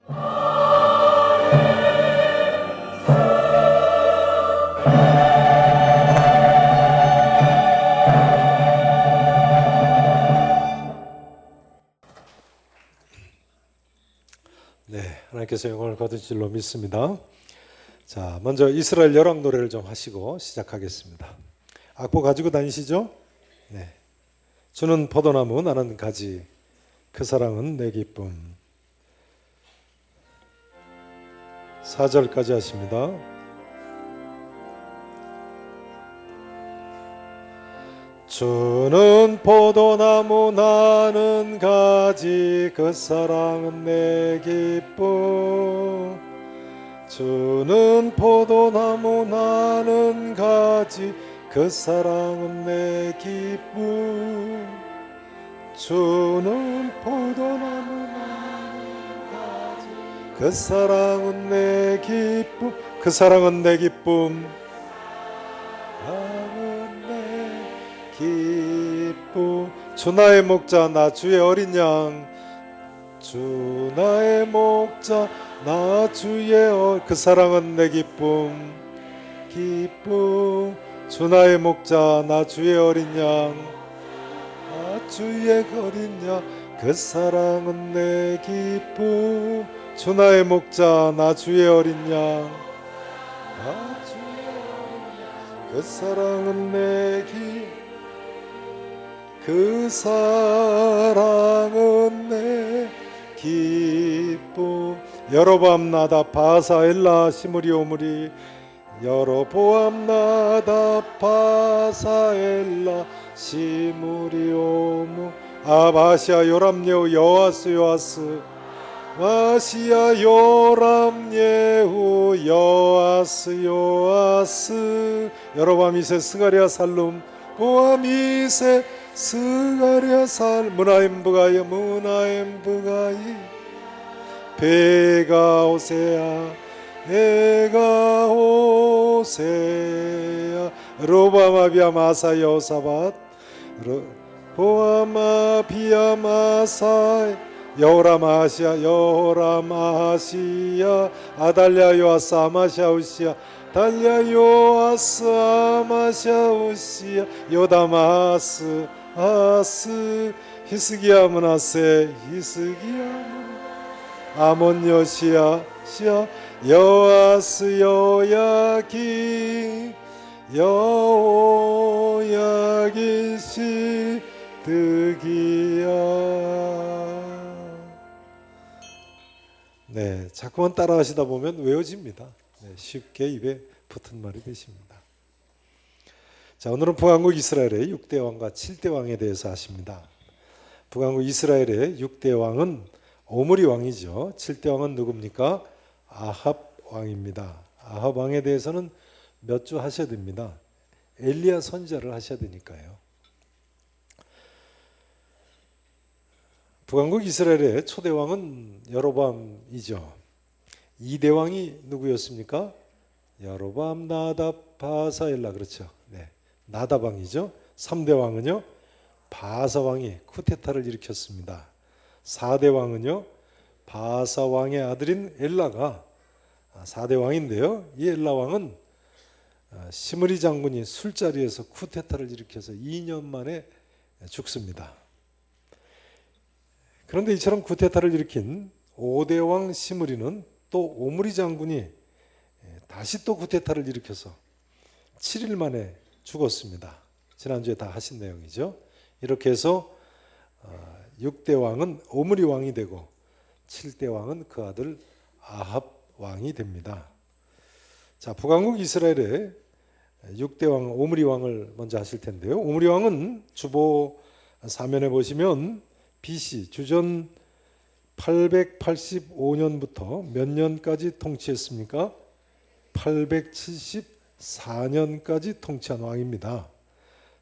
네, 하나님께서 영광을 거두실 줄로 믿습니다. 자, 먼저 이스라엘 열왕 노래를 좀 하시고 시작하겠습니다. 악보 가지고 다니시죠? 네. 주는 포도나무 나는 가지 그 사랑은 내 기쁨. 4절까지 하십니다. 주는 포도나무 나는 가지 그 사랑은 내 기쁨. 주는 포도나무 나는 가지 그 사랑은 내 기쁨. 주는 포도나무 나는 가지 그 사랑은 내 기쁨. 그 사랑은 내 기쁨. 기쁨. 주 나의 목자 나 주의 어린 양. 주 나의 목자 나 주의 그 사랑은 내 기쁨. 기쁨. 주 나의 목자 나 주의 어린 양. 나 주의 어린 양 그 사랑은 내 기쁨. 주 나의 목자 나 주의 어린 양. 나 주의 어린 양 그 사랑은 내 기쁨. 그 사랑은 내 기쁨. 여로보암 나답 바사 엘라 시므리 오므리. 여로보암 나답 바사 엘라 시므리 오므. 아바시아 요람 예후 여아스 여아스. 마시아 요람 예후 여아스 여아스. 여로보암 이세 스가랴 살룸 보암 이세 스가랴 살. 무나임 부가이 무나임 부가이. 배가 오세야 내가 오세야. 로바마 비아마사 여사밧 보아마 비아마사 여호라마시아 여호라마시아. 아달랴 요아스 아마샤우시아 달랴 요아스 아마샤우시아. 요다마스 아스 히스기야 문하세 히스기야 아몬 여시야 시야 여아스 여야기 여야기 시드기야. 네, 자꾸만 따라하시다 보면 외워집니다. 네, 쉽게 입에 붙은 말이 되십니다. 자, 오늘은 북왕국 이스라엘의 6대 왕과 7대 왕에 대해서 하십니다. 북왕국 이스라엘의 6대 왕은 오므리 왕이죠. 7대 왕은 누굽니까? 아합 왕입니다. 아합 왕에 대해서는 몇 주 하셔야 됩니다. 엘리야 선지자를 하셔야 되니까요. 북왕국 이스라엘의 초대 왕은 여로보암이죠. 2대 왕이 누구였습니까? 여로보암 나답 바사 엘라. 그렇죠. 네, 나답 왕이죠. 3대 왕은요 바사 왕이 쿠데타를 일으켰습니다. 4대 왕은요 바사 왕의 아들인 엘라가 4대 왕인데요, 이 엘라 왕은 시므리 장군이 술자리에서 쿠데타를 일으켜서 2년 만에 죽습니다. 그런데 이처럼 쿠데타를 일으킨 5대 왕 시므리는 또 오므리 장군이 다시 또 쿠데타를 일으켜서 7일 만에 죽었습니다. 지난주에 다 하신 내용이죠. 이렇게 해서 6대 왕은 오므리 왕이 되고 7대 왕은 그 아들 아합 왕이 됩니다. 자, 북왕국 이스라엘의 6대 왕 오므리 왕을 먼저 하실 텐데요. 오므리 왕은 주보 사면에 보시면 BC 주전 885년부터 몇 년까지 통치했습니까? 874년까지 통치한 왕입니다.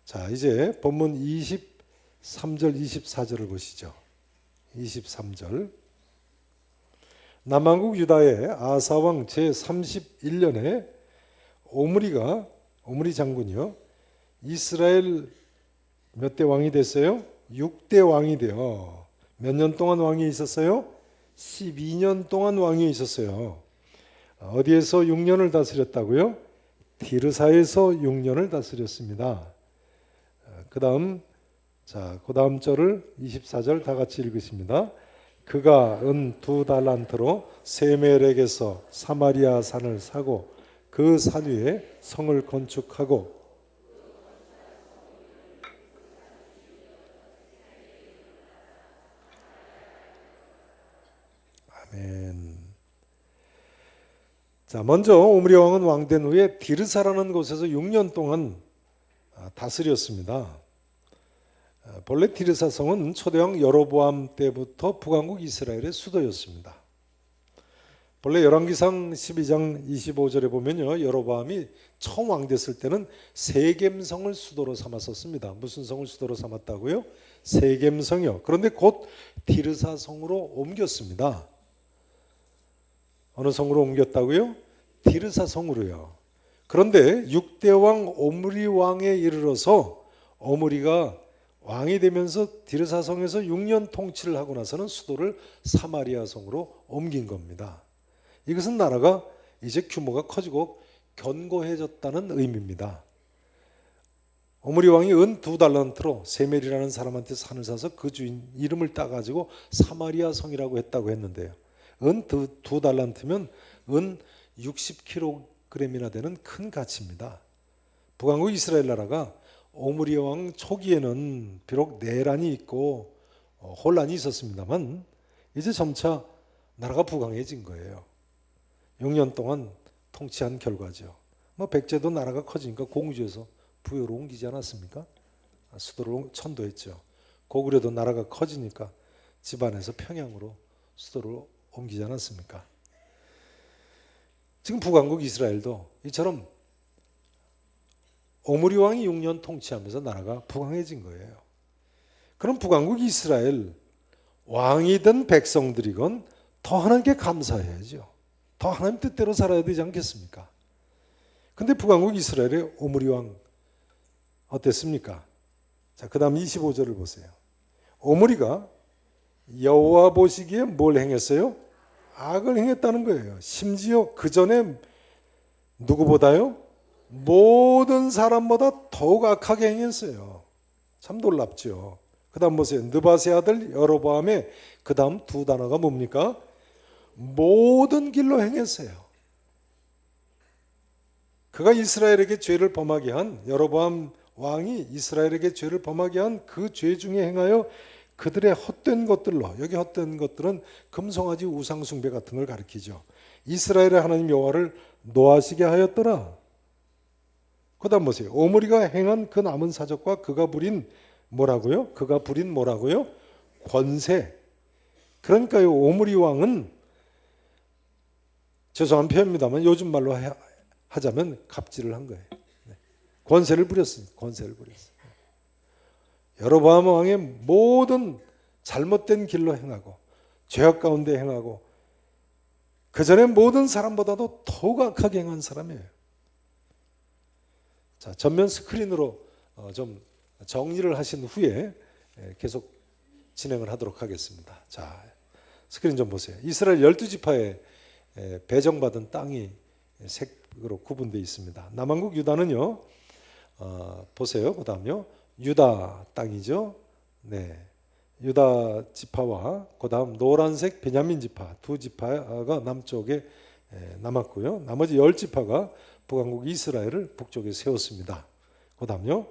자, 이제 본문 23절 24절을 보시죠. 23절. 남왕국 유다의 아사왕 제31년에 오므리 장군이요, 이스라엘 몇 대 왕이 됐어요? 6대 왕이 되어 몇 년 동안 왕이 있었어요? 12년 동안 왕위에 있었어요. 어디에서 6년을 다스렸다고요? 디르사에서 6년을 다스렸습니다. 그 다음 절을 24절 다 같이 읽으십니다. 그가 은 2달란트로 세멜에게서 사마리아 산을 사고 그 산 위에 성을 건축하고 아멘. 먼저 오므리 왕은 왕된 후에 디르사라는 곳에서 6년 동안 다스렸습니다. 본래 디르사 성은 초대왕 여로보암 때부터 북왕국 이스라엘의 수도였습니다. 본래 열왕기상 12장 25절에 보면요, 여로보암이 처음 왕됐을 때는 세겜성을 수도로 삼았었습니다. 무슨 성을 수도로 삼았다고요? 세겜성이요. 그런데 곧 디르사 성으로 옮겼습니다. 어느 성으로 옮겼다고요? 디르사 성으로요. 그런데 6대 왕 오므리 왕에 이르러서 오므리가 왕이 되면서 디르사 성에서 6년 통치를 하고 나서는 수도를 사마리아 성으로 옮긴 겁니다. 이것은 나라가 이제 규모가 커지고 견고해졌다는 의미입니다. 오므리 왕이 은 2달란트로 세멜이라는 사람한테 산을 사서 그 주인 이름을 따가지고 사마리아 성이라고 했다고 했는데요. 은 2달란트면 은 60kg이나 되는 큰 가치입니다. 북왕국 이스라엘 나라가 오므리 왕 초기에는 비록 내란이 있고 혼란이 있었습니다만 이제 점차 나라가 부강해진 거예요. 6년 동안 통치한 결과죠. 백제도 나라가 커지니까 공주에서 부여로 옮기지 않았습니까? 수도를 천도했죠. 고구려도 나라가 커지니까 집안에서 평양으로 수도를 옮기지 않았습니까? 지금 북왕국 이스라엘도 이처럼 오므리 왕이 6년 통치하면서 나라가 부강해진 거예요. 그럼 북왕국 이스라엘 왕이든 백성들이건 더 하나님께 감사해야죠. 더 하나님 뜻대로 살아야 되지 않겠습니까? 근데 북왕국 이스라엘의 오므리 왕 어땠습니까? 그 다음 25절을 보세요. 오므리가 여호와 보시기에 뭘 행했어요? 악을 행했다는 거예요. 심지어 그 전에 누구보다요? 모든 사람보다 더욱 악하게 행했어요. 참 놀랍죠. 그 다음 보세요. 느바세 아들 여로보암의 그 다음 두 단어가 뭡니까? 모든 길로 행했어요. 그가 이스라엘에게 죄를 범하게 한, 여로보암 왕이 이스라엘에게 죄를 범하게 한 그 죄 중에 행하여 그들의 헛된 것들로, 여기 헛된 것들은 금송아지 우상숭배 같은 걸 가리키죠. 이스라엘의 하나님 여호와를 노하시게 하였더라. 그 다음 보세요. 오므리가 행한 그 남은 사적과 그가 부린 뭐라고요? 그가 부린 뭐라고요? 권세. 그러니까요, 오므리 왕은 죄송한 표현입니다만 요즘 말로 하자면 갑질을 한 거예요. 권세를 부렸어요. 권세를 부렸어요. 여로보암 왕의 모든 잘못된 길로 행하고 죄악 가운데 행하고 그 전에 모든 사람보다도 더욱 악하게 행한 사람이에요. 자, 전면 스크린으로 좀 정리를 하신 후에 계속 진행을 하도록 하겠습니다. 자, 스크린 좀 보세요. 이스라엘 12지파에 배정받은 땅이 색으로 구분되어 있습니다. 남왕국 유다는요, 보세요. 그 다음요, 유다 땅이죠. 네, 유다 지파와 그 다음 노란색 베냐민 지파 두 지파가 남쪽에 남았고요. 나머지 10지파가 북왕국 이스라엘을 북쪽에 세웠습니다. 그 다음요,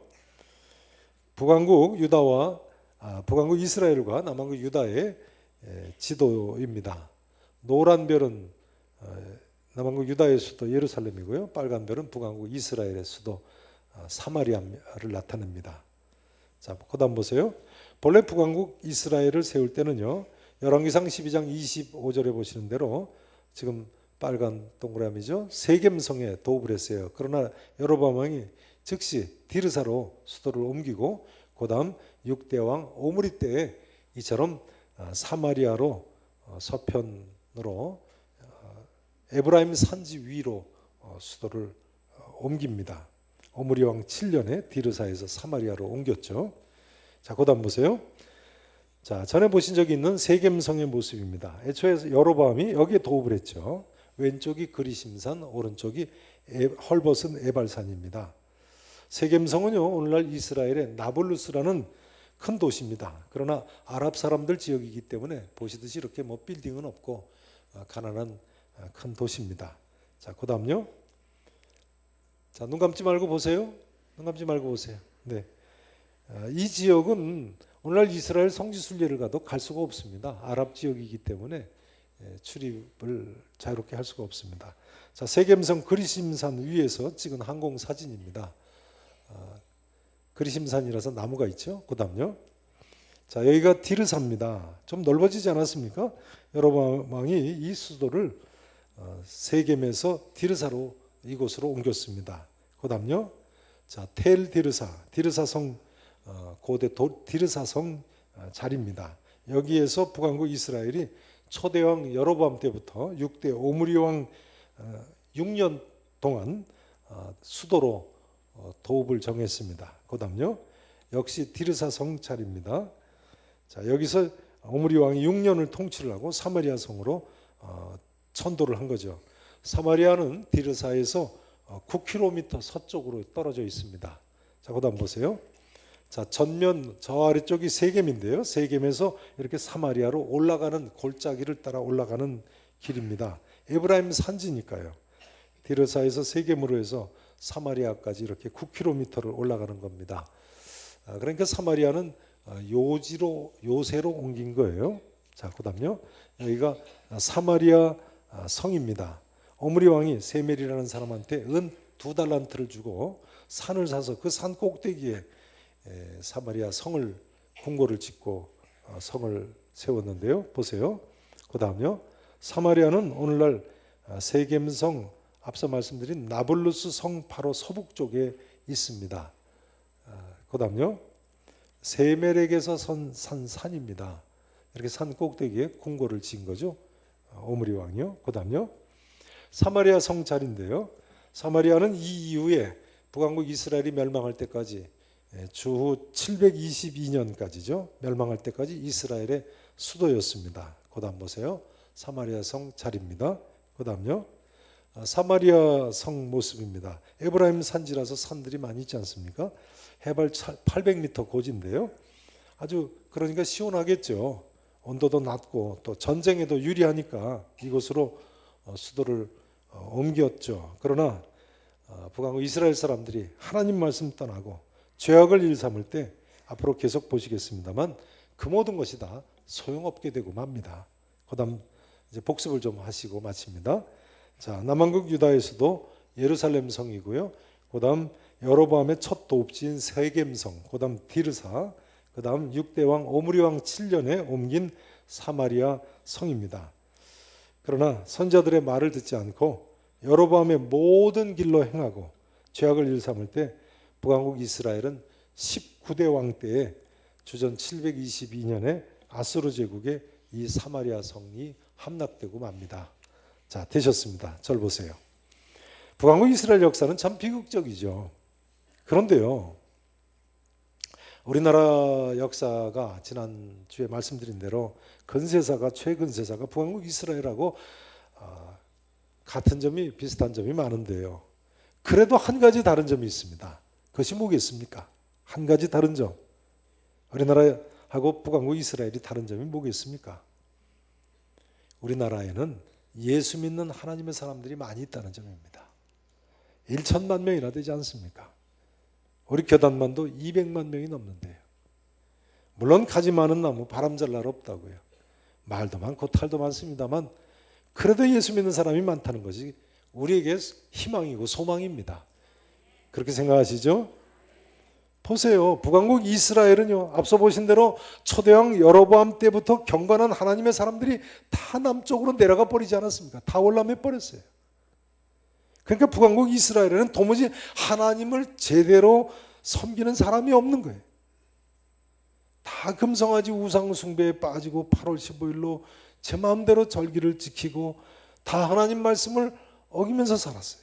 북왕국 이스라엘과 남왕국 유다의 지도입니다. 노란 별은 남왕국 유다의 수도 예루살렘이고요. 빨간 별은 북왕국 이스라엘의 수도 사마리아를 나타냅니다. 자, 그 다음 보세요. 본래 북왕국 이스라엘을 세울 때는요, 열왕기상 12장 25절에 보시는 대로 지금 빨간 동그라미죠. 세겜성에 도읍을 했어요. 그러나 여로보암 왕이 즉시 디르사로 수도를 옮기고 그 다음 6대 왕 오므리 때에 이처럼 사마리아로 서편으로 에브라임 산지 위로 수도를 옮깁니다. 오므리 왕 7년에 디르사에서 사마리아로 옮겼죠. 자, 그 다음 보세요. 자, 전에 보신 적이 있는 세겜성의 모습입니다. 애초에 여로보암이 여기에 도읍을 했죠. 왼쪽이 그리심산, 오른쪽이 헐벗은 에발산입니다. 세겜성은요, 오늘날 이스라엘의 나블루스라는 큰 도시입니다. 그러나 아랍 사람들 지역이기 때문에 보시듯이 이렇게 뭐 빌딩은 없고 가난한 큰 도시입니다. 자, 그다음요. 자, 눈 감지 말고 보세요. 눈 감지 말고 보세요. 네, 이 지역은 오늘날 이스라엘 성지순례를 가도 갈 수가 없습니다. 아랍 지역이기 때문에 출입을 자유롭게 할 수가 없습니다. 자, 세겜성 그리심산 위에서 찍은 항공 사진입니다. 그리심산이라서 나무가 있죠. 그다음요. 자, 여기가 디르사입니다. 좀 넓어지지 않았습니까? 여로보암이 이 수도를 세겜에서 디르사로 이곳으로 옮겼습니다. 그다음요. 자, 텔 디르사, 디르사성 고대 디르사성 자리입니다. 여기에서 북왕국 이스라엘이 초대왕 여로보암 때부터 6대 오므리 왕 6년 동안 수도로 도읍을 정했습니다. 그다음요. 역시 디르사성 자리입니다. 자, 여기서 오므리 왕이 6년을 통치를 하고 사마리아 성으로 천도를 한 거죠. 사마리아는 디르사에서 9km 서쪽으로 떨어져 있습니다. 자, 그다음 보세요. 자, 전면 저 아래쪽이 세겜인데요. 세겜에서 이렇게 사마리아로 올라가는 골짜기를 따라 올라가는 길입니다. 에브라임 산지니까요. 디르사에서 세겜으로 해서 사마리아까지 이렇게 9km를 올라가는 겁니다. 그러니까 사마리아는 요새로 옮긴 거예요. 자, 그다음요. 여기가 사마리아 성입니다. 오므리 왕이 세멜이라는 사람한테 은 2달란트를 주고 산을 사서 그 산 꼭대기에 사마리아 성을 궁궐을 짓고 성을 세웠는데요. 보세요. 그다음요. 사마리아는 오늘날 세겜성 앞서 말씀드린 나블루스 성 바로 서북쪽에 있습니다. 그다음요. 세멜에게서 산 산입니다. 이렇게 산 꼭대기에 궁궐을 지은 거죠. 오므리 왕이요. 그다음요. 사마리아 성 자리인데요. 사마리아는 이 이후에 북왕국 이스라엘이 멸망할 때까지 주후 722년까지죠. 멸망할 때까지 이스라엘의 수도였습니다. 그다음 보세요. 사마리아 성 자리입니다. 그다음요. 사마리아 성 모습입니다. 에브라임 산지라서 산들이 많이 있지 않습니까? 해발 800m 고지인데요. 아주 그러니까 시원하겠죠. 온도도 낮고 또 전쟁에도 유리하니까 이곳으로 수도를 옮겼죠. 그러나 북왕국 이스라엘 사람들이 하나님 말씀 떠나고 죄악을 일삼을 때 앞으로 계속 보시겠습니다만 그 모든 것이 다 소용없게 되고 맙니다. 그다음 이제 복습을 좀 하시고 마칩니다. 자, 남왕국 유다에서도 예루살렘 성이고요. 그다음 여로보암의 첫 도읍지인 세겜성, 그다음 디르사, 그다음 6대 왕 오므리 왕 7년에 옮긴 사마리아 성입니다. 그러나 선자들의 말을 듣지 않고 여로보암의 모든 길로 행하고 죄악을 일삼을 때 북왕국 이스라엘은 19대 왕 때에 주전 722년에 아수르 제국의 이 사마리아 성이 함락되고 맙니다. 자, 되셨습니다. 절 보세요. 북왕국 이스라엘 역사는 참 비극적이죠. 그런데요, 우리나라 역사가 지난주에 말씀드린 대로 근세사가 최근세사가 북왕국 이스라엘하고 같은 점이 비슷한 점이 많은데요. 그래도 한 가지 다른 점이 있습니다. 그것이 뭐겠습니까? 한 가지 다른 점. 우리나라하고 북왕국 이스라엘이 다른 점이 뭐겠습니까? 우리나라에는 예수 믿는 하나님의 사람들이 많이 있다는 점입니다. 1천만 명이나 되지 않습니까? 우리 교단만도 200만 명이 넘는데요. 물론 가지 많은 나무 바람 잘 날 없다고요. 말도 많고 탈도 많습니다만 그래도 예수 믿는 사람이 많다는 것이 우리에게 희망이고 소망입니다. 그렇게 생각하시죠? 보세요. 북왕국 이스라엘은요, 앞서 보신 대로 초대왕 여로보암 때부터 경건한 하나님의 사람들이 다 남쪽으로 내려가 버리지 않았습니까? 다 올라매 버렸어요. 그러니까 북왕국 이스라엘에는 도무지 하나님을 제대로 섬기는 사람이 없는 거예요. 다 금성아지 우상 숭배에 빠지고 8월 15일로 제 마음대로 절기를 지키고 다 하나님 말씀을 어기면서 살았어요.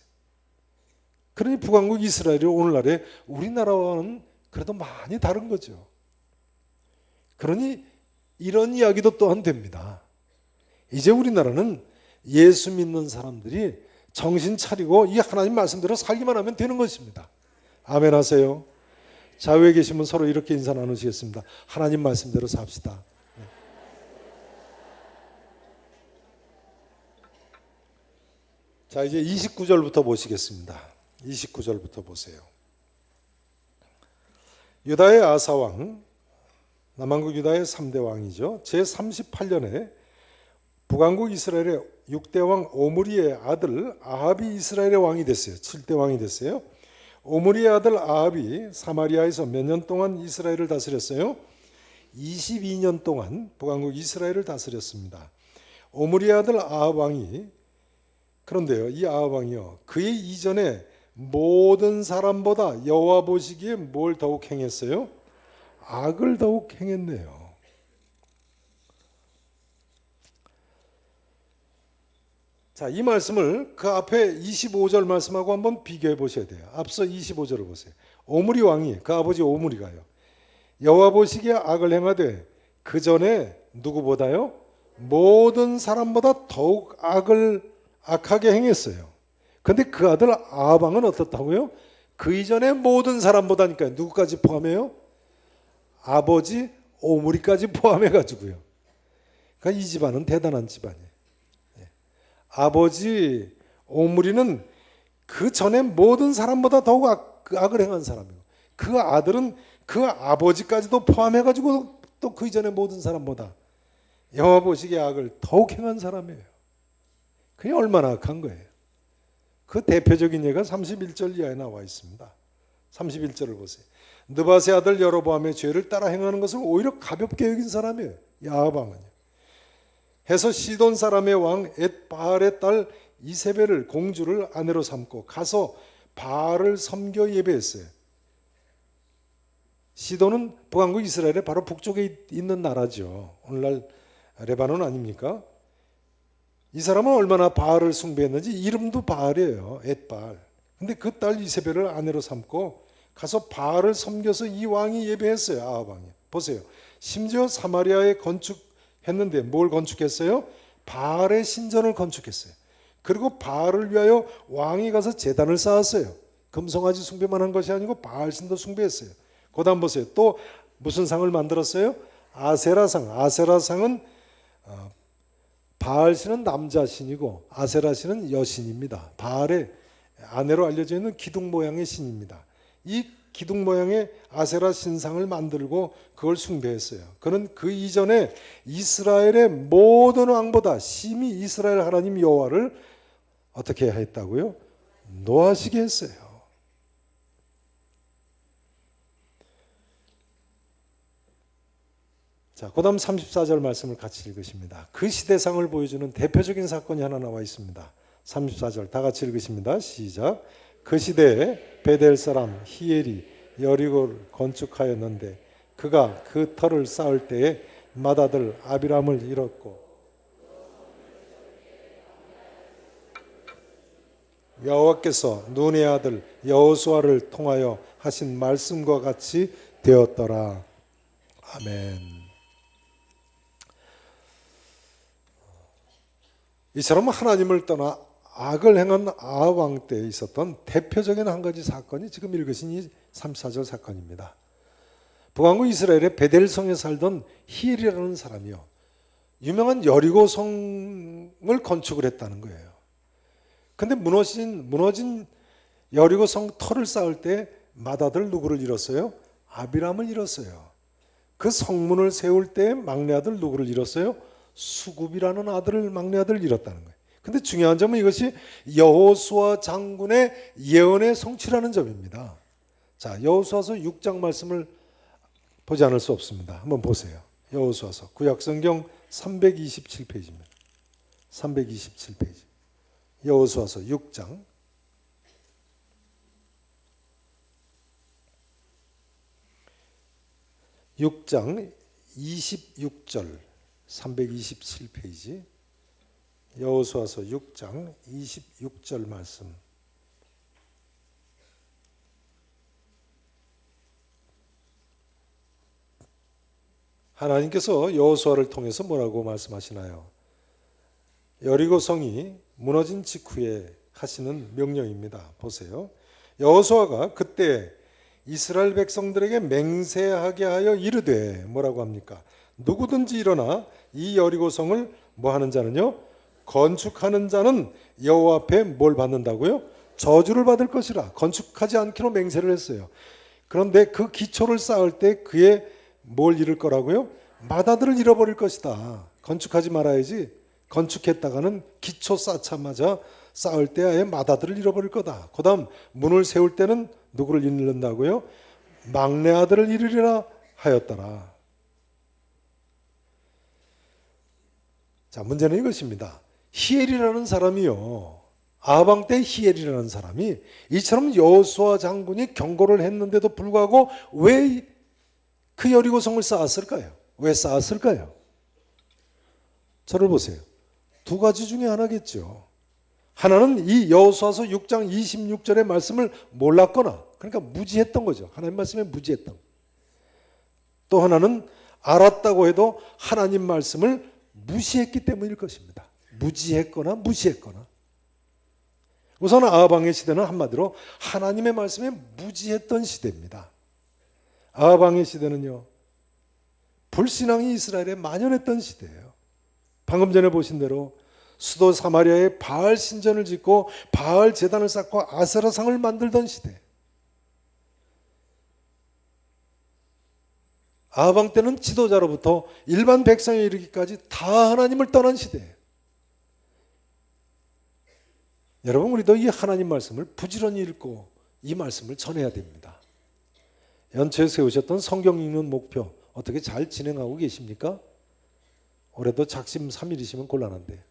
그러니 북왕국 이스라엘이 오늘날에 우리나라와는 그래도 많이 다른 거죠. 그러니 이런 이야기도 또한 됩니다. 이제 우리나라는 예수 믿는 사람들이 정신 차리고 이 하나님 말씀대로 살기만 하면 되는 것입니다. 아멘 하세요. 좌우에 계시면 서로 이렇게 인사 나누시겠습니다. 하나님 말씀대로 삽시다. 자, 이제 29절부터 보시겠습니다. 29절부터 보세요. 유다의 아사왕, 남왕국 유다의 3대 왕이죠. 제38년에 북왕국 이스라엘의 6대 왕 오므리의 아들 아합이 이스라엘의 왕이 됐어요. 7대 왕이 됐어요. 오므리의 아들 아합이 사마리아에서 몇 년 동안 이스라엘을 다스렸어요? 22년 동안 북왕국 이스라엘을 다스렸습니다. 오므리의 아들 아합 왕이, 그런데요, 이 아합 왕이요, 그의 이전에 모든 사람보다 여호와 보시기에 뭘 더욱 행했어요? 악을 더욱 행했네요. 자, 이 말씀을 그 앞에 25절 말씀하고 한번 비교해 보셔야 돼요. 앞서 25절을 보세요. 오므리 왕이, 그 아버지 오므리가요, 여호와 보시기에 악을 행하되 그 전에 누구보다요? 모든 사람보다 더욱 악하게 행했어요. 근데 그 아들 아합 왕은 어떻다고요? 그 이전에 모든 사람보다니까요. 누구까지 포함해요? 아버지 오므리까지 포함해 가지고요. 그러니까 이 집안은 대단한 집안이에요. 아버지 오므리는 그 전에 모든 사람보다 더욱 악을 행한 사람이고, 그 아들은 그 아버지까지도 포함해 가지고 또 그 이전에 모든 사람보다 여호와 보시기에 악을 더욱 행한 사람이에요. 그게 얼마나 악한 거예요. 그 대표적인 예가 31절 이하에 나와 있습니다. 31절을 보세요. 느밧의 아들 여로보암의 죄를 따라 행하는 것을 오히려 가볍게 여긴 사람이에요. 아합 왕은요. 해서 시돈 사람의 왕 엣바알의 딸 이세벨을 공주를 아내로 삼고 가서 바알을 섬겨 예배했어요. 시돈은 북왕국 이스라엘의 바로 북쪽에 있는 나라죠. 오늘날 레바논 아닙니까? 이 사람은 얼마나 바알을 숭배했는지 이름도 바알이에요. 엣바알. 근데 그 딸 이세벨을 아내로 삼고 가서 바알을 섬겨서 이 왕이 예배했어요. 아합 왕이. 보세요. 심지어 사마리아에 건축했는데 뭘 건축했어요? 바알의 신전을 건축했어요. 그리고 바알을 위하여 왕이 가서 제단을 쌓았어요. 금송아지 숭배만 한 것이 아니고 바알 신도 숭배했어요. 그 다음 보세요. 또 무슨 상을 만들었어요? 아세라상. 아세라상은 바알 신은 남자 신이고 아세라 신은 여신입니다. 바알의 아내로 알려져 있는 기둥 모양의 신입니다. 이 기둥 모양의 아세라 신상을 만들고 그걸 숭배했어요. 그는 그 이전에 이스라엘의 모든 왕보다 심히 이스라엘 하나님 여호와를 어떻게 했다고요? 노하시게 했어요. 자, 그 다음 34절 말씀을 같이 읽으십니다. 그 시대상을 보여주는 대표적인 사건이 하나 나와 있습니다. 34절 다 같이 읽으십니다. 시작. 그 시대에 베델 사람 히엘이 여리고를 건축하였는데 그가 그 터를 쌓을 때에 맏아들 아비람을 잃었고 여호와께서 눈의 아들 여호수아를 통하여 하신 말씀과 같이 되었더라. 아멘. 이 사람은 하나님을 떠나 악을 행한 아합 왕 때에 있었던 대표적인 한 가지 사건이 지금 읽으신 이 34절 사건입니다. 북왕국 이스라엘의 베델성에 살던 히엘이라는 사람이요, 유명한 여리고성을 건축을 했다는 거예요. 근데 무너진 여리고성 터를 쌓을 때 맏아들 누구를 잃었어요? 아비람을 잃었어요. 그 성문을 세울 때 막내 아들 누구를 잃었어요? 수굽이라는 막내 아들을 잃었다는 거예요. 근데 중요한 점은 이것이 여호수아 장군의 예언의 성취라는 점입니다. 자, 여호수아서 6장 말씀을 보지 않을 수 없습니다. 한번 보세요. 여호수아서 구약성경 327페이지입니다. 327페이지. 여호수아서 6장 26절 327페이지 여호수아서 6장 26절 말씀. 하나님께서 여호수아를 통해서 뭐라고 말씀하시나요? 여리고성이 무너진 직후에 하시는 명령입니다. 보세요. 여호수아가 그때 이스라엘 백성들에게 맹세하게 하여 이르되 뭐라고 합니까? 누구든지 일어나 이 여리고성을 뭐 하는 자는요? 건축하는 자는 여호와 앞에 뭘 받는다고요? 저주를 받을 것이라. 건축하지 않기로 맹세를 했어요. 그런데 그 기초를 쌓을 때 그의 뭘 잃을 거라고요? 마다들을 잃어버릴 것이다. 건축하지 말아야지. 건축했다가는 기초 쌓자마자 쌓을 때 아예 마다들을 잃어버릴 거다. 그 다음 문을 세울 때는 누구를 잃는다고요? 막내 아들을 잃으리라 하였더라. 자, 문제는 이것입니다. 히엘이라는 사람이요, 아방 때 히엘이라는 사람이 이처럼 여호수아 장군이 경고를 했는데도 불구하고 왜 그 여리고성을 쌓았을까요? 왜 쌓았을까요? 저를 보세요. 두 가지 중에 하나겠죠. 하나는 이 여호수아서 6장 26절의 말씀을 몰랐거나, 그러니까 무지했던 거죠. 하나님 말씀에 무지했던. 또 하나는 알았다고 해도 하나님 말씀을 무시했기 때문일 것입니다. 무지했거나 무시했거나. 우선 아방의 시대는 한마디로 하나님의 말씀에 무지했던 시대입니다. 아방의 시대는요, 불신앙이 이스라엘에 만연했던 시대예요. 방금 전에 보신 대로 수도 사마리아에 바알 신전을 짓고 바알 제단을 쌓고 아세라상을 만들던 시대. 아방 때는 지도자로부터 일반 백성에 이르기까지 다 하나님을 떠난 시대예요. 여러분, 우리도 이 하나님 말씀을 부지런히 읽고 이 말씀을 전해야 됩니다. 연초에 세우셨던 성경 읽는 목표 어떻게 잘 진행하고 계십니까? 올해도 작심 3일이시면 곤란한데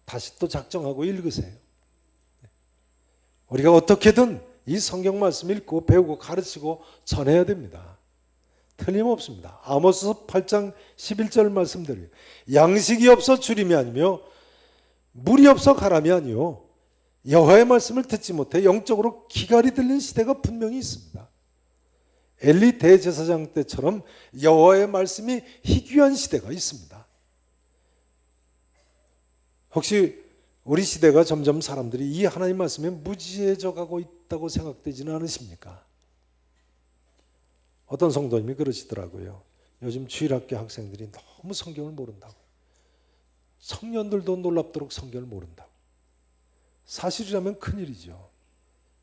다시 또 작정하고 읽으세요. 우리가 어떻게든 이 성경 말씀 읽고 배우고 가르치고 전해야 됩니다. 틀림없습니다. 아모스 8장 11절 말씀대로 양식이 없어 주림이 아니며 물이 없어 가람이 아니요 여호와의 말씀을 듣지 못해 영적으로 기갈이 들린 시대가 분명히 있습니다. 엘리 대제사장 때처럼 여호와의 말씀이 희귀한 시대가 있습니다. 혹시 우리 시대가 점점 사람들이 이 하나님 말씀에 무지해져 가고 있다고 생각되지는 않으십니까? 어떤 성도님이 그러시더라고요. 요즘 주일학교 학생들이 너무 성경을 모른다고. 청년들도 놀랍도록 성경을 모른다고. 사실이라면 큰일이죠.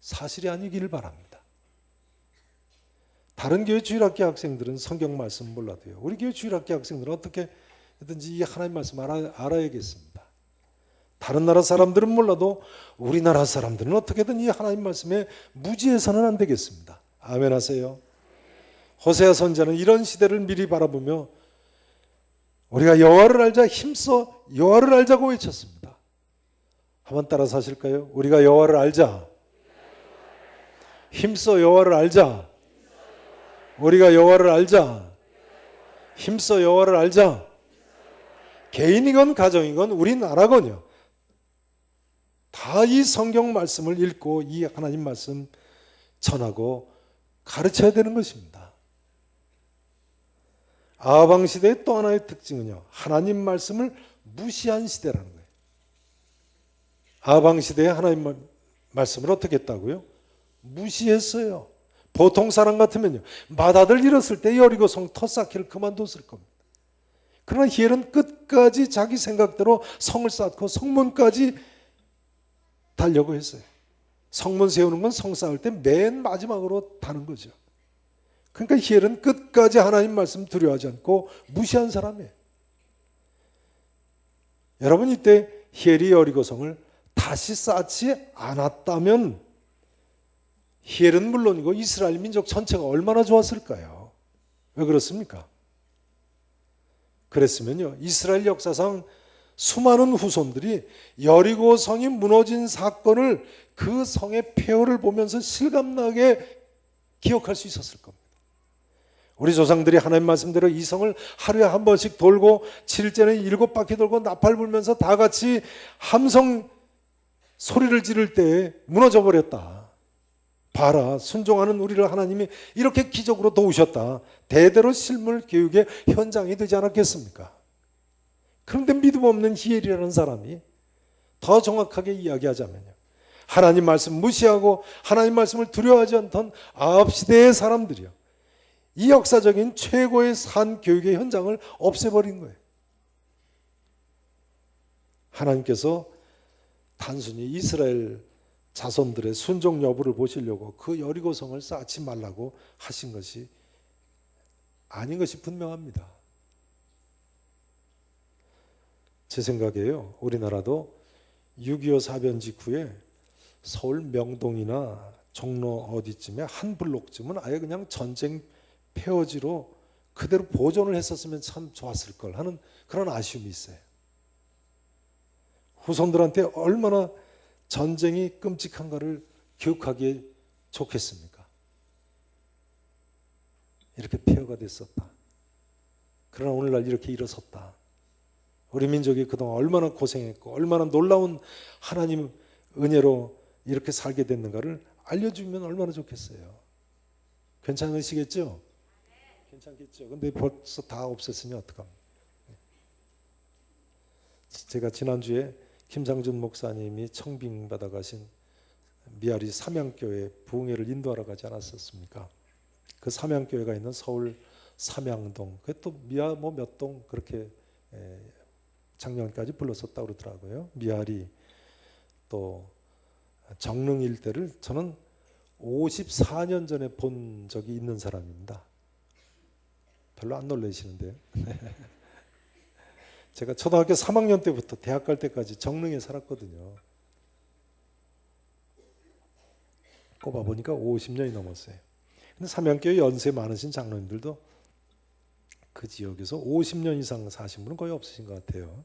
사실이 아니기를 바랍니다. 다른 교회 주일학교 학생들은 성경 말씀 몰라도요, 우리 교회 주일학교 학생들은 어떻게든지 이 하나님 말씀 알아야겠습니다. 다른 나라 사람들은 몰라도 우리나라 사람들은 어떻게든 이 하나님 말씀에 무지해서는 안 되겠습니다. 아멘 하세요. 호세아 선지자는 이런 시대를 미리 바라보며 우리가 여호와를 알자, 힘써 여호와를 알자고 외쳤습니다. 한번 따라서 하실까요? 우리가 여호와를 알자, 힘써 여호와를 알자. 우리가 여호와를 알자, 힘써 여호와를 알자. 개인이건 가정이건 우리나라건요, 다 이 성경 말씀을 읽고 이 하나님 말씀 전하고 가르쳐야 되는 것입니다. 아방 시대의 또 하나의 특징은요, 하나님 말씀을 무시한 시대라는 거예요. 아방 시대에 하나님 말씀을 어떻게 했다고요? 무시했어요. 보통 사람 같으면요, 맏아들 잃었을 때 여리고성 터 쌓기를 그만뒀을 겁니다. 그러나 히엘은 끝까지 자기 생각대로 성을 쌓고 성문까지 달려고 했어요. 성문 세우는 건 성 쌓을 때 맨 마지막으로 다는 거죠. 그러니까 히엘은 끝까지 하나님 말씀 두려워하지 않고 무시한 사람이에요. 여러분, 이때 히엘이 여리고성을 다시 쌓지 않았다면 히엘은 물론이고 이스라엘 민족 전체가 얼마나 좋았을까요? 왜 그렇습니까? 그랬으면요, 이스라엘 역사상 수많은 후손들이 여리고성이 무너진 사건을 그 성의 폐허를 보면서 실감나게 기억할 수 있었을 겁니다. 우리 조상들이 하나님 말씀대로 이 성을 하루에 한 번씩 돌고 7일째는 7바퀴 돌고 나팔 불면서 다 같이 함성 소리를 지를 때 무너져 버렸다. 봐라, 순종하는 우리를 하나님이 이렇게 기적으로 도우셨다. 대대로 실물 교육의 현장이 되지 않았겠습니까? 그런데 믿음 없는 히엘이라는 사람이 더 정확하게 이야기하자면요, 하나님 말씀 무시하고 하나님 말씀을 두려워하지 않던 아합 시대의 사람들이요, 이 역사적인 최고의 산 교육의 현장을 없애버린 거예요. 하나님께서 단순히 이스라엘 자손들의 순종 여부를 보시려고 그 여리고성을 쌓지 말라고 하신 것이 아닌 것이 분명합니다. 제 생각에요, 우리나라도 6.25 사변 직후에 서울 명동이나 종로 어디쯤에 한 블록쯤은 아예 그냥 전쟁 폐허지로 그대로 보존을 했었으면 참 좋았을 걸 하는 그런 아쉬움이 있어요. 후손들한테 얼마나 전쟁이 끔찍한가를 기억하기에 좋겠습니까? 이렇게 폐허가 됐었다. 그러나 오늘날 이렇게 일어섰다. 우리 민족이 그동안 얼마나 고생했고 얼마나 놀라운 하나님 은혜로 이렇게 살게 됐는가를 알려주면 얼마나 좋겠어요. 괜찮으시겠죠? 괜찮겠죠? 근데 벌써 다 없앴으니 어떡합니까? 제가 지난주에 김상준 목사님이 청빙받아 가신 미아리 삼양교회 부흥회를 인도하러 가지 않았었습니까? 그 삼양교회가 있는 서울 삼양동, 그게 또 미아 뭐 몇 동 그렇게 작년까지 불렀었다고 그러더라고요. 미아리 또 정릉 일대를 저는 54년 전에 본 적이 있는 사람입니다. 별로 안 놀라시는데요. 제가 초등학교 3학년 때부터 대학 갈 때까지 정릉에 살았거든요. 꼽아보니까 50년이 넘었어요. 근데 삼양교회 연세 많으신 장로님들도 그 지역에서 50년 이상 사신 분은 거의 없으신 것 같아요.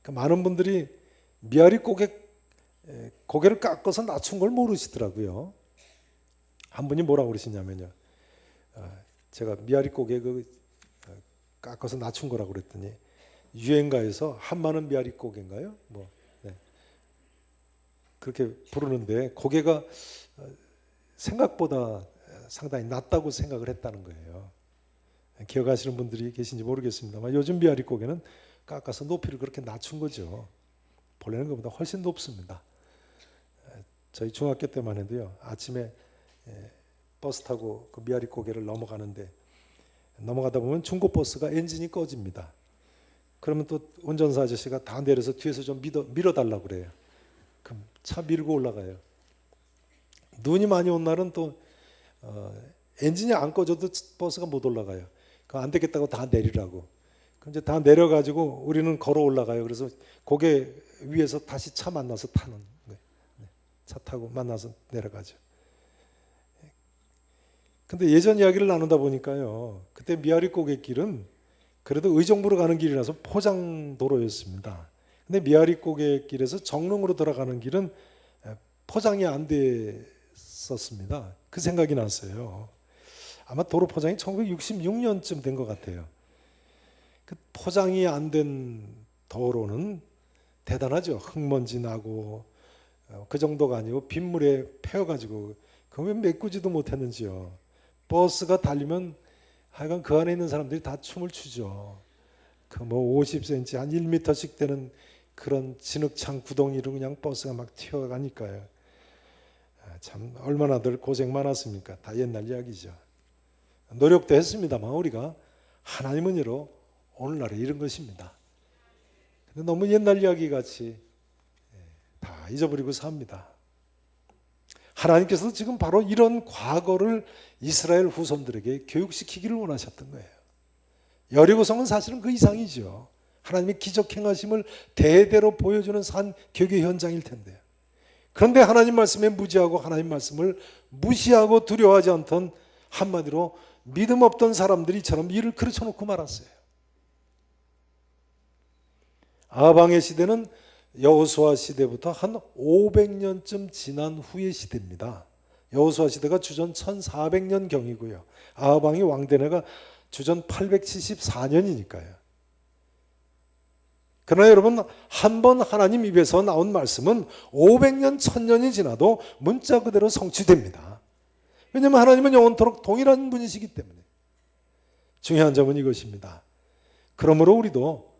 그러니까 많은 분들이 미아리 고개를 깎아서 낮춘 걸 모르시더라고요. 한 분이 뭐라고 그러시냐면요, 제가 미아리 고개 깎아서 낮춘 거라고 그랬더니 유행가에서 한마는 미아리 고개인가요? 그렇게 부르는데 고개가 생각보다 상당히 낮다고 생각을 했다는 거예요. 기억하시는 분들이 계신지 모르겠습니다만 요즘 미아리 고개는 깎아서 높이를 그렇게 낮춘 거죠. 본래는 그보다 훨씬 높습니다. 저희 중학교 때만 해도요, 아침에 버스 타고 그 미아리 고개를 넘어가다 보면 중고버스가 엔진이 꺼집니다. 그러면 또 운전사 아저씨가 다 내려서 뒤에서 좀 밀어달라고 그래요. 그럼 차 밀고 올라가요. 눈이 많이 온 날은 또 엔진이 안 꺼져도 버스가 못 올라가요. 그럼 안 되겠다고 다 내리라고. 그럼 이제 다 내려가지고 우리는 걸어 올라가요. 그래서 고개 위에서 다시 차 만나서 타는 거예요. 차 타고 만나서 내려가죠. 근데 예전 이야기를 나누다 보니까요, 그때 미아리 고갯길은 그래도 의정부로 가는 길이라서 포장도로였습니다. 근데 미아리 고갯길에서 정릉으로 들어가는 길은 포장이 안 됐었습니다. 그 생각이 났어요. 아마 도로 포장이 1966년쯤 된 것 같아요. 그 포장이 안 된 도로는 대단하죠. 흙먼지 나고 그 정도가 아니고 빗물에 패여가지고 그러면 메꾸지도 못했는지요. 버스가 달리면 하여간 그 안에 있는 사람들이 다 춤을 추죠. 그 뭐 50cm 한 1m씩 되는 그런 진흙창 구덩이로 그냥 버스가 막 튀어가니까요. 참 얼마나들 고생 많았습니까? 다 옛날 이야기죠. 노력도 했습니다만 우리가 하나님 은혜로 오늘날에 이런 것입니다. 근데 너무 옛날 이야기 같이 다 잊어버리고 삽니다. 하나님께서 지금 바로 이런 과거를 이스라엘 후손들에게 교육시키기를 원하셨던 거예요. 여리고성은 사실은 그 이상이죠. 하나님의 기적 행하심을 대대로 보여주는 산 교육의 현장일 텐데요. 그런데 하나님 말씀에 무지하고 하나님 말씀을 무시하고 두려워하지 않던, 한마디로 믿음 없던 사람들이처럼 일을 그르쳐 놓고 말았어요. 아방의 시대는 여호수아 시대부터 한 500년쯤 지난 후의 시대입니다. 여호수아 시대가 주전 1400년 경이고요. 아방이 왕된 해가 주전 874년이니까요. 그러나 여러분, 한 번 하나님 입에서 나온 말씀은 500년, 1000년이 지나도 문자 그대로 성취됩니다. 왜냐하면 하나님은 영원토록 동일한 분이시기 때문에. 중요한 점은 이것입니다. 그러므로 우리도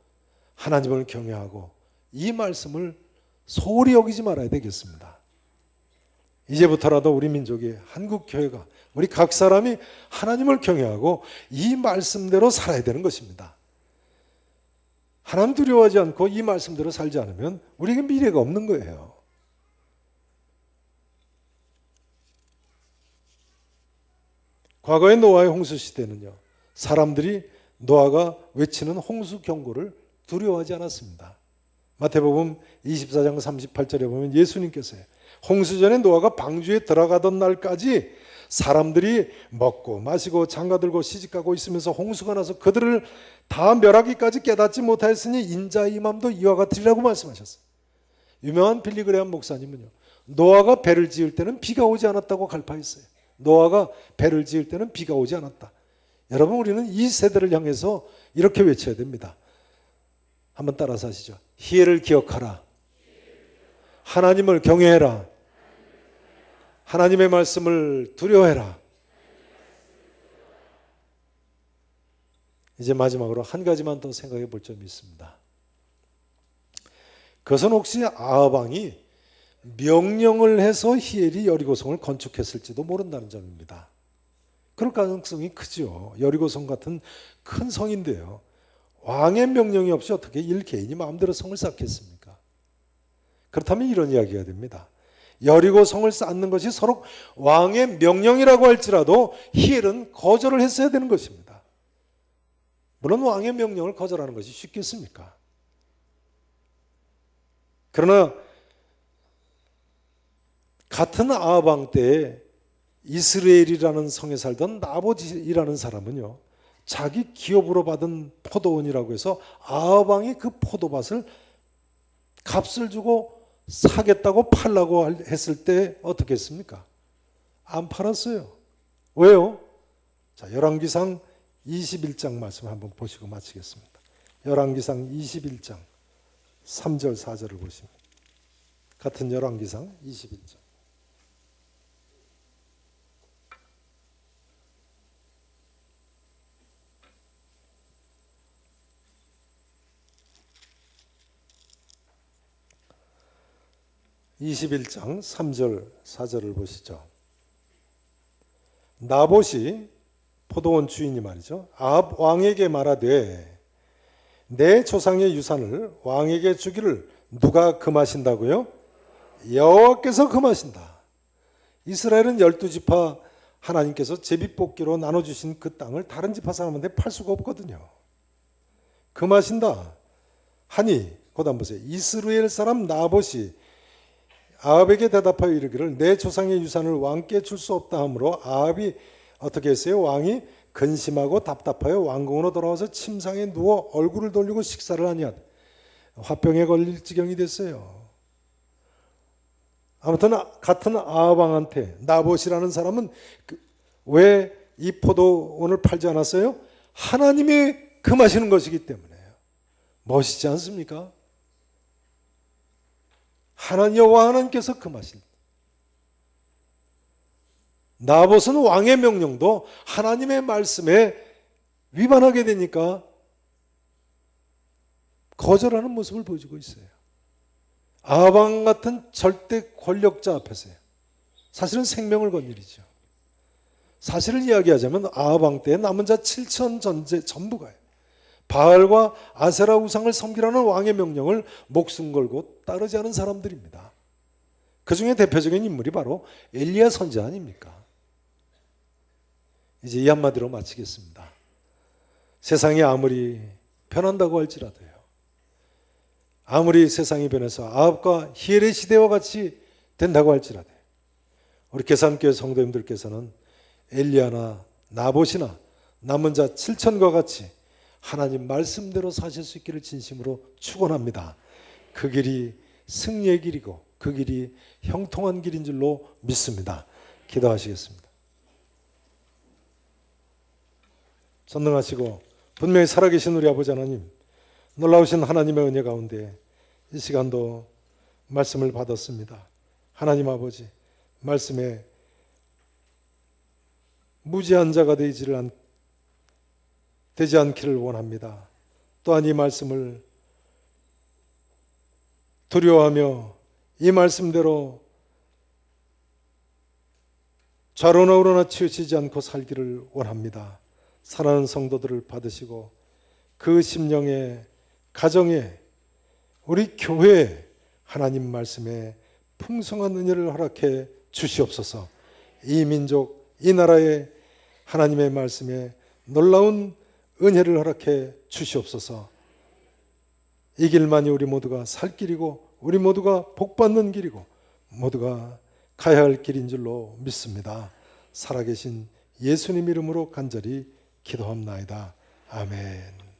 하나님을 경외하고 이 말씀을 소홀히 여기지 말아야 되겠습니다. 이제부터라도 우리 민족이, 한국교회가, 우리 각 사람이 하나님을 경외하고 이 말씀대로 살아야 되는 것입니다. 하나님 두려워하지 않고 이 말씀대로 살지 않으면 우리에게 미래가 없는 거예요. 과거의 노아의 홍수 시대는요, 사람들이 노아가 외치는 홍수 경고를 두려워하지 않았습니다. 마태복음 24장 38절에 보면 예수님께서요, 홍수 전에 노아가 방주에 들어가던 날까지 사람들이 먹고 마시고 장가들고 시집가고 있으면서 홍수가 나서 그들을 다 멸하기까지 깨닫지 못하였으니 인자의 임함도 이와 같으리라고 말씀하셨어요. 유명한 빌리그레암 목사님은요, 노아가 배를 지을 때는 비가 오지 않았다고 갈파했어요. 노아가 배를 지을 때는 비가 오지 않았다. 여러분, 우리는 이 세대를 향해서 이렇게 외쳐야 됩니다. 한번 따라서 하시죠. 희애를 기억하라. 하나님을 경외해라. 하나님의 말씀을 두려워해라. 이제 마지막으로 한 가지만 더 생각해 볼 점이 있습니다. 그것은 혹시 아합 왕이 명령을 해서 히엘이 여리고성을 건축했을지도 모른다는 점입니다. 그럴 가능성이 크죠. 여리고성 같은 큰 성인데요, 왕의 명령이 없이 어떻게 일 개인이 마음대로 성을 쌓겠습니까? 그렇다면 이런 이야기가 됩니다. 여리고성을 쌓는 것이 서로 왕의 명령이라고 할지라도 히엘은 거절을 했어야 되는 것입니다. 물론 왕의 명령을 거절하는 것이 쉽겠습니까? 그러나 같은 아합 왕 때에 이스라엘이라는 성에 살던 나봇이라는 사람은요, 자기 기업으로 받은 포도원이라고 해서 아합 왕이 그 포도밭을 값을 주고 사겠다고 팔라고 했을 때 어떻게 했습니까? 안 팔았어요. 왜요? 자, 열왕기상 21장 말씀 한번 보시고 마치겠습니다. 열왕기상 21장 3절 4절을 보시면, 같은 열왕기상 21장. (21장) 3절 4절을 보시죠. 나봇이 포도원 주인이 말이죠, 아합 왕에게 말하되 내 조상의 유산을 왕에게 주기를 누가 금하신다고요? 여호와께서 금하신다. 이스라엘은 12지파 하나님께서 제비뽑기로 나눠주신 그 땅을 다른 지파 사람한테 팔 수가 없거든요. 금하신다 하니, 거기다 보세요. 이스라엘 사람 나봇이 아합에게 대답하여 이르기를 내 조상의 유산을 왕께 줄 수 없다 하므로 아합이 어떻게 했어요? 왕이 근심하고 답답하여 왕궁으로 돌아와서 침상에 누워 얼굴을 돌리고 식사를 하니 화병에 걸릴 지경이 됐어요. 아무튼 같은 아합 왕한테 나봇이라는 사람은 왜 이 포도원을 팔지 않았어요? 하나님이 금하시는 것이기 때문에. 멋있지 않습니까? 여호와 하나님께서 금하신. 나봇은 왕의 명령도 하나님의 말씀에 위반하게 되니까 거절하는 모습을 보여주고 있어요. 아합 왕 같은 절대 권력자 앞에서요, 사실은 생명을 건 일이죠. 사실을 이야기하자면 아합 왕 때 남은 자 7천 전제 전부가요, 바알과 아세라 우상을 섬기라는 왕의 명령을 목숨 걸고 따르지 않은 사람들입니다. 그 중에 대표적인 인물이 바로 엘리야 선지자 아닙니까? 이제 이 한마디로 마치겠습니다. 세상이 아무리 변한다고 할지라도요, 아무리 세상이 변해서 아합과 히엘의 시대와 같이 된다고 할지라도 우리 계산교회 성도님들께서는 엘리야나 나봇이나 남은 자 7천과 같이 하나님 말씀대로 사실 수 있기를 진심으로 축원합니다. 그 길이 승리의 길이고 그 길이 형통한 길인 줄로 믿습니다. 기도하시겠습니다. 전능하시고 분명히 살아계신 우리 아버지 하나님, 놀라우신 하나님의 은혜 가운데 이 시간도 말씀을 받았습니다. 하나님 아버지, 말씀에 무지한 자가 되지 않기를 원합니다. 또한 이 말씀을 두려워하며 이 말씀대로 좌로나 우로나 치우치지 않고 살기를 원합니다. 사랑하는 성도들을 받으시고 그 심령에, 가정에, 우리 교회에 하나님 말씀에 풍성한 은혜를 허락해 주시옵소서. 이 민족, 이 나라에 하나님의 말씀에 놀라운 은혜를 허락해 주시옵소서. 이 길만이 우리 모두가 살 길이고 우리 모두가 복받는 길이고 모두가 가야 할 길인 줄로 믿습니다. 살아계신 예수님 이름으로 간절히 기도합나이다. 아멘.